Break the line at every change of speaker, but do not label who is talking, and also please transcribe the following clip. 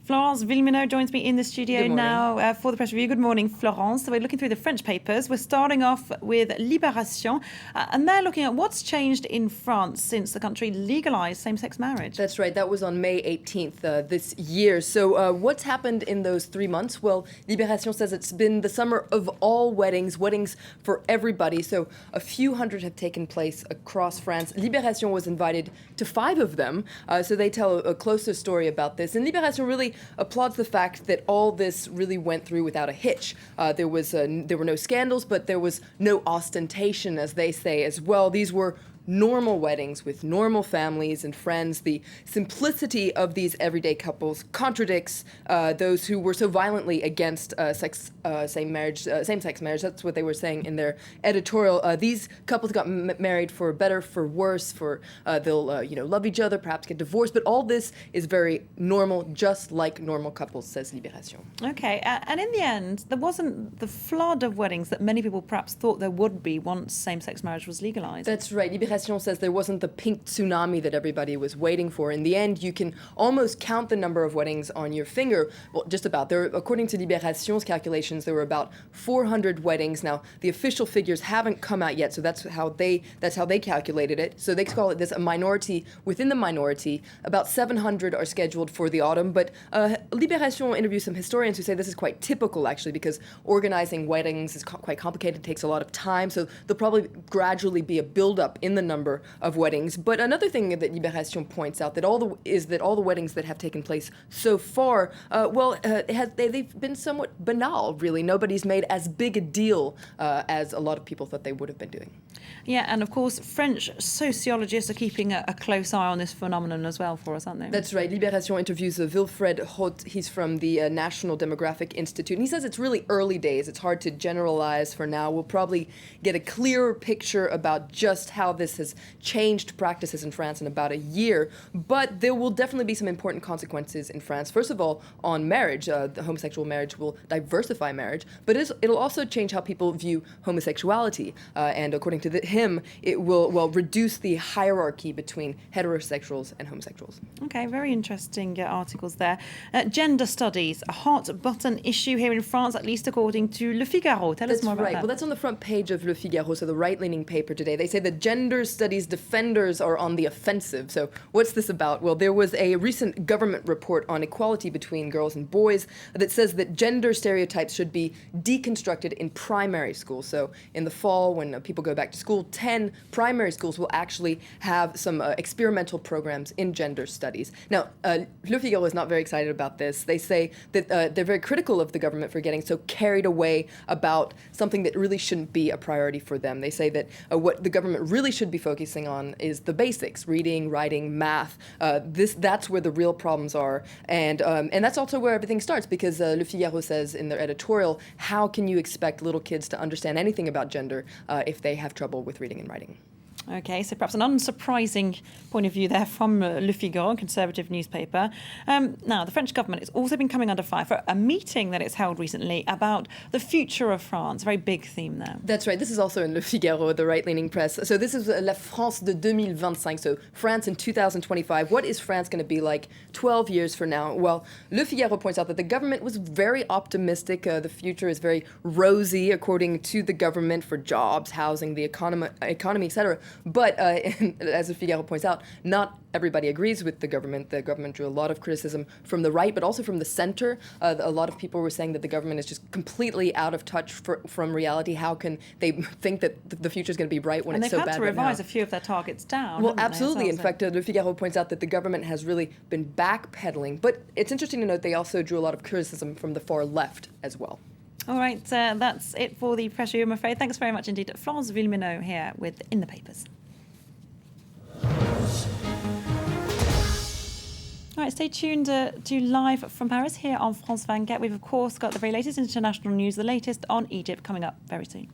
Florence Villeminot joins me in the studio now for the press review. Good morning, Florence. So we're looking through the French papers. We're starting off with Libération, and they're looking at what's changed in France since the country legalized same-sex marriage.
That's right. That was on May 18th this year. So what's happened in those 3 months? Well, Libération says it's been the summer of all weddings for everybody. So a few hundred have taken place across France. Libération was invited to 5 of them. So they tell a closer story about this. And Libération really applauds the fact that all this really went through without a hitch. There were no scandals, but there was no ostentation, as they say, as well. These were normal weddings with normal families and friends. The simplicity of these everyday couples contradicts those who were so violently against same-sex marriage. That's what they were saying in their editorial. These couples got married for better, for worse, they'll love each other, perhaps get divorced, but all this is very normal, just like normal couples, says Libération.
Okay, and in the end, there wasn't the flood of weddings that many people perhaps thought there would be once same-sex marriage was legalized.
That's right. Libération says there wasn't the pink tsunami that everybody was waiting for. In the end, you can almost count the number of weddings on your finger. Well, just about. According to Libération's calculations, there were about 400 weddings. Now, the official figures haven't come out yet, so that's how they calculated it. So they call it this a minority within the minority. About 700 are scheduled for the autumn, but Libération interviews some historians who say this is quite typical, actually, because organizing weddings is quite complicated, takes a lot of time, so there'll probably gradually be a buildup in the number of weddings. But another thing that Libération points out that all the weddings that have taken place so far, they've been somewhat banal, really. Nobody's made as big a deal as a lot of people thought they would have been doing.
Yeah, and of course, French sociologists are keeping a close eye on this phenomenon as well for us, aren't they?
That's right. Libération interviews Wilfred Hoth. He's from the National Demographic Institute, and he says it's really early days. It's hard to generalize for now. We'll probably get a clearer picture about just how this has changed practices in France in about a year, but there will definitely be some important consequences in France. First of all, on marriage, the homosexual marriage will diversify marriage, but it'll also change how people view homosexuality, and according to him, it will reduce the hierarchy between heterosexuals and homosexuals.
Okay, very interesting articles there. Gender studies, a hot button issue here in France, at least according to Le Figaro. Tell us more about that.
Well, that's on the front page of Le Figaro, so the right-leaning paper today. They say that gender studies defenders are on the offensive. So what's this about? Well, there was a recent government report on equality between girls and boys that says that gender stereotypes should be deconstructed in primary school. So in the fall, when people go back to school, 10 primary schools will actually have some experimental programs in gender studies. Now, Le Figaro is not very excited about this. They say that they're very critical of the government for getting so carried away about something that really shouldn't be a priority for them. They say that what the government really should be focusing on is the basics: reading, writing, math. That's where the real problems are, and that's also where everything starts, because Le Figaro says in their editorial, how can you expect little kids to understand anything about gender if they have trouble with reading and writing?
Okay, so perhaps an unsurprising point of view there from Le Figaro, a conservative newspaper. Now, the French government has also been coming under fire for a meeting that it's held recently about the future of France. A very big theme there.
That's right. This is also in Le Figaro, the right-leaning press. So this is La France de 2025, so France in 2025. What is France going to be like 12 years from now? Well, Le Figaro points out that the government was very optimistic. The future is very rosy, according to the government, for jobs, housing, the economy, etc. But as Le Figaro points out, not everybody agrees with the government. The government drew a lot of criticism from the right, but also from the center. A lot of people were saying that the government is just completely out of touch from reality. How can they think that the future is going to be bright when it's so bad right now?
And they've had to revise a few of their targets down.
Well, absolutely. In fact, Le Figaro points out that the government has really been backpedaling. But it's interesting to note they also drew a lot of criticism from the far left as well.
All right, that's it for the press review, I'm afraid. Thanks very much indeed. Florence Villeminot here with In the Papers. All right, stay tuned to Live from Paris here on France 24. We've, of course, got the very latest international news, the latest on Egypt, coming up very soon.